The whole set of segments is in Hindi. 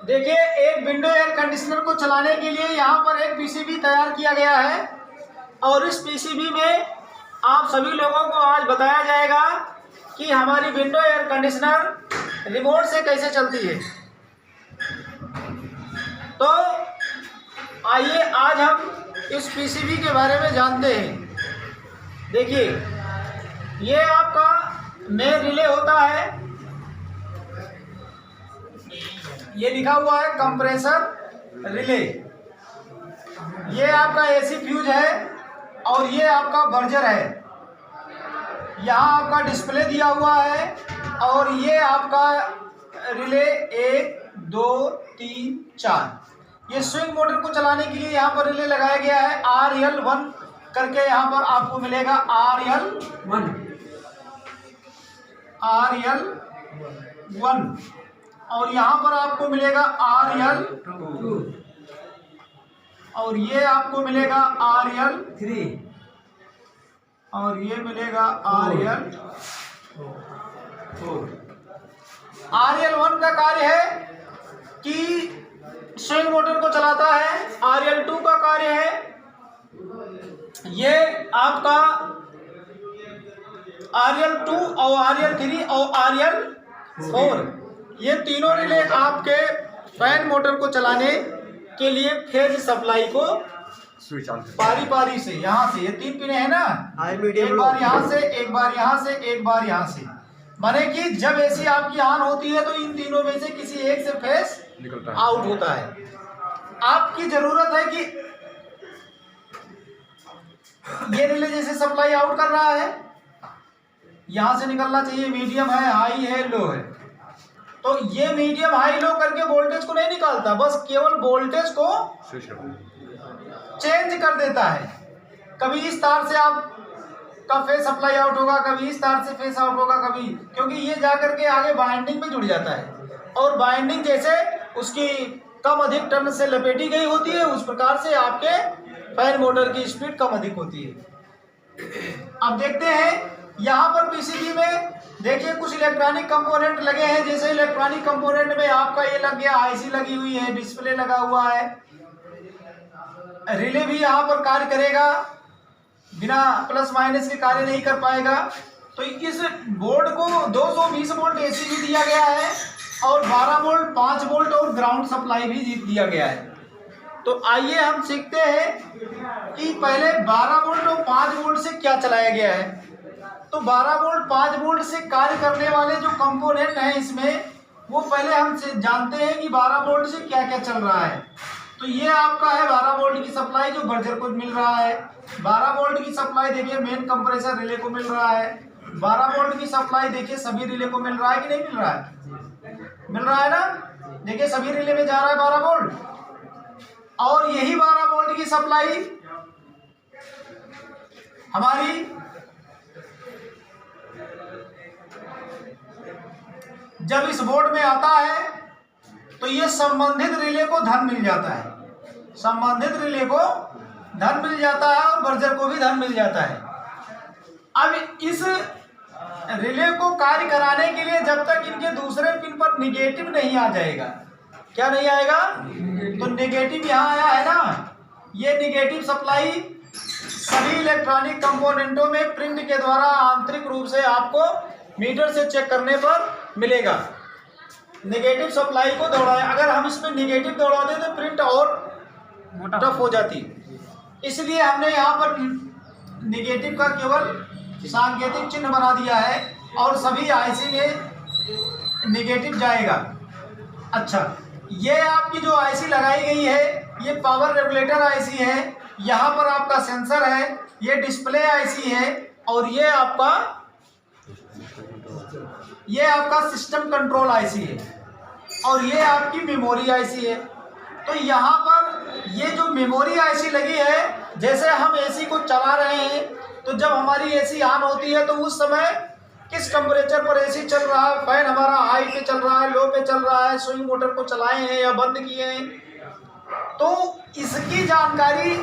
देखिए, एक विंडो एयर कंडीशनर को चलाने के लिए यहाँ पर एक पीसीबी तैयार किया गया है और इस पीसीबी में आप सभी लोगों को आज बताया जाएगा कि हमारी विंडो एयर कंडीशनर रिमोट से कैसे चलती है। तो आइए आज हम इस पीसीबी के बारे में जानते हैं। देखिए, ये आपका मेन रिले होता है, ये लिखा हुआ है कंप्रेसर रिले। ये आपका एसी फ्यूज है और ये आपका बर्जर है। यहाँ आपका डिस्प्ले दिया हुआ है और ये आपका रिले 1 2 3 4। ये स्विंग मोटर को चलाने के लिए यहाँ पर रिले लगाया गया है। RL1 करके यहाँ पर आपको मिलेगा RL1 और यहाँ पर आपको मिलेगा RL2 और ये आपको मिलेगा RL3 और ये मिलेगा RL4। RL1 का कार्य है कि स्विंग मोटर को चलाता है। RL2 का कार्य है, ये आपका RL2 और RL3 और RL4, ये तीनों रिले आपके फैन मोटर को चलाने के लिए फेज सप्लाई को स्विच ऑन पारी पारी से, यहाँ से ये 3 पिने हैं ना, एक बार यहाँ से, एक बार यहाँ से, एक बार यहाँ से, माने कि जब एसी आपकी ऑन होती है तो इन तीनों में से किसी एक से फेज आउट होता है। आपकी जरूरत है कि ये रिले जैसे सप्लाई आउट कर रहा है, यहां से निकलना चाहिए, मीडियम है, हाई है, लो है। तो ये मीडियम हाई लो करके वोल्टेज को नहीं निकालता, बस केवल वोल्टेज को चेंज कर देता है। कभी इस तार से आप का फेज सप्लाई आउट होगा, कभी इस तार से फेज आउट होगा, कभी, क्योंकि ये जाकर के आगे बाइंडिंग में जुड़ जाता है और बाइंडिंग जैसे उसकी कम अधिक टर्न से लपेटी गई होती है, उस प्रकार से आपके फैन मोटर की स्पीड कम अधिक होती है। अब देखते हैं यहाँ पर पीसीबी में देखिए कुछ इलेक्ट्रॉनिक कंपोनेंट लगे हैं। जैसे इलेक्ट्रॉनिक कंपोनेंट में आपका ये लग गया, आईसी लगी हुई है, डिस्प्ले लगा हुआ है, रिले भी यहाँ पर कार्य करेगा, बिना प्लस माइनस के कार्य नहीं कर पाएगा। तो इस बोर्ड को 220 वोल्ट एसी भी दिया गया है और 12 वोल्ट 5 वोल्ट और ग्राउंड सप्लाई भी दिया गया है। तो आइए हम सीखते हैं कि पहले 12 वोल्ट और 5 वोल्ट से क्या चलाया गया है। तो 12 वोल्ट 5 वोल्ट से कार्य करने वाले जो कंपोनेंट हैं इसमें, वो पहले हम जानते हैं कि 12 वोल्ट से क्या क्या चल रहा है। तो ये आपका है 12 वोल्ट की सप्लाई जो बर्जर को मिल रहा है। 12 वोल्ट की सप्लाई देखिए मेन कंप्रेसर रिले को मिल रहा है। 12 वोल्ट की सप्लाई देखिए सभी रिले को मिल रहा है कि नहीं मिल रहा है? मिल रहा है ना, देखिए सभी रिले में जा रहा है 12 वोल्ट। और यही 12 वोल्ट की सप्लाई हमारी जब इस बोर्ड में आता है तो ये संबंधित रिले को धन मिल जाता है, संबंधित रिले को धन मिल जाता है और बर्जर को भी धन मिल जाता है। अब इस रिले को कार्य कराने के लिए जब तक इनके दूसरे पिन पर निगेटिव नहीं आ जाएगा, क्या नहीं आएगा, तो निगेटिव यहाँ आया है ना, ये निगेटिव सप्लाई सभी इलेक्ट्रॉनिक कंपोनेंटों में प्रिंट के द्वारा आंतरिक रूप से आपको मीटर से चेक करने पर मिलेगा। नेगेटिव सप्लाई को दौड़ाएं, अगर हम इसमें नेगेटिव दौड़ा दें तो प्रिंट और टफ हो जाती, इसलिए हमने यहाँ पर नेगेटिव का केवल सांकेतिक चिन्ह बना दिया है और सभी आईसी में नेगेटिव जाएगा। अच्छा, ये आपकी जो आईसी लगाई गई है ये पावर रेगुलेटर आईसी है, यहाँ पर आपका सेंसर है, ये डिस्प्ले आईसी है और ये आपका सिस्टम कंट्रोल आईसी है और ये आपकी मेमोरी आईसी है। तो यहाँ पर ये जो मेमोरी आईसी लगी है, जैसे हम एसी को चला रहे हैं तो जब हमारी एसी ऑन होती है तो उस समय किस टेम्परेचर पर एसी चल रहा है, फैन हमारा हाई पे चल रहा है, लो पे चल रहा है, स्विंग मोटर को चलाए हैं या बंद किए हैं, तो इसकी जानकारी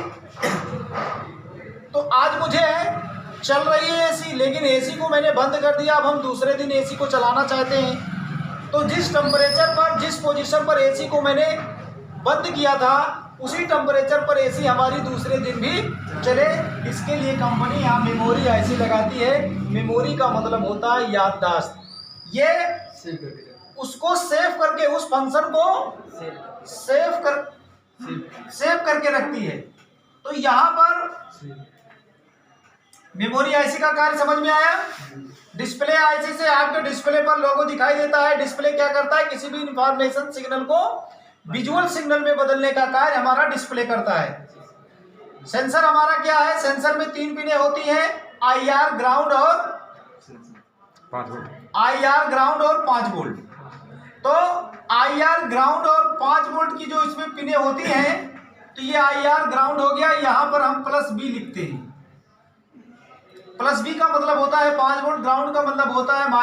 तो आज मुझे है चल रही है एसी, लेकिन एसी को मैंने बंद कर दिया, अब हम दूसरे दिन एसी को चलाना चाहते हैं तो जिस टेम्परेचर पर, जिस पोजीशन पर एसी को मैंने बंद किया था, उसी टेम्परेचर पर एसी हमारी दूसरे दिन भी चले। इसके लिए कंपनी यहाँ मेमोरी ऐसी लगाती है। मेमोरी का मतलब होता है याददाश्त। ये उसको सेव करके, उस फंक्शन को सेव करके रखती है। तो यहाँ पर मेमोरी आईसी का कार्य समझ में आया। डिस्प्ले आईसी से आपके डिस्प्ले पर लोगो दिखाई देता है। डिस्प्ले क्या करता है? किसी भी इंफॉर्मेशन सिग्नल को विजुअल सिग्नल में बदलने का कार्य हमारा डिस्प्ले करता है। सेंसर हमारा क्या है? सेंसर में 3 पिनें होती हैं, IR, ग्राउंड और 5 वोल्ट। तो IR, ग्राउंड और 5 वोल्ट की जो इसमें पिनें होती हैं, तो ये IR ग्राउंड हो गया। यहाँ पर हम +B लिखते हैं। +B का मतलब होता है 5 वोल्ट, ग्राउंड का मतलब होता है -,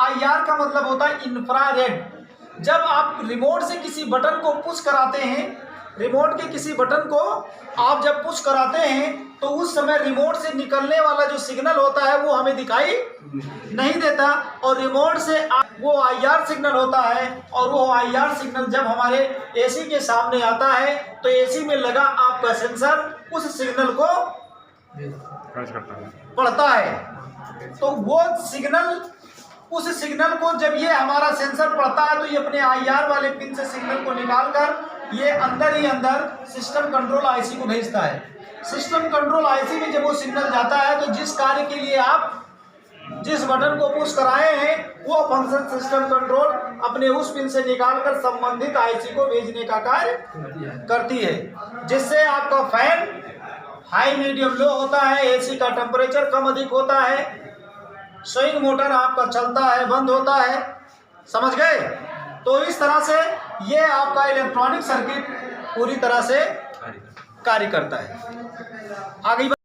IR का मतलब होता है इंफ्रारेड। जब आप रिमोट से किसी बटन को पुश कराते हैं, रिमोट के किसी बटन को आप जब पुश कराते हैं, तो उस समय रिमोट से निकलने वाला जो सिग्नल होता है वो हमें दिखाई नहीं देता, और रिमोट से वो IR सिग्नल होता है। और वो IR सिग्नल जब हमारे एसी के सामने आता है, तो एसी में लगा आपका सेंसर उस सिग्नल को पढ़ता है। तो वो सिग्नल, उस सिग्नल को जब ये हमारा सेंसर पढ़ता है, तो ये अपने IR वाले पिन से सिग्नल को निकालकर ये अंदर ही अंदर सिस्टम कंट्रोल आईसी को भेजता है। सिस्टम कंट्रोल आईसी में जब वो सिग्नल जाता है, तो जिस कार्य के लिए आप जिस बटन को पुश कराए हैं, वो फंक्शन सिस्टम कंट्रोल अपने उस पिन से निकालकर संबंधित आईसी को भेजने का कार्य करती है, जिससे आपका फैन हाई, मीडियम, लो होता है, एसी का टेम्परेचर कम अधिक होता है, स्विंग मोटर आपका चलता है, बंद होता है। समझ गए? तो इस तरह से ये आपका इलेक्ट्रॉनिक सर्किट पूरी तरह से कार्य करता है। आगे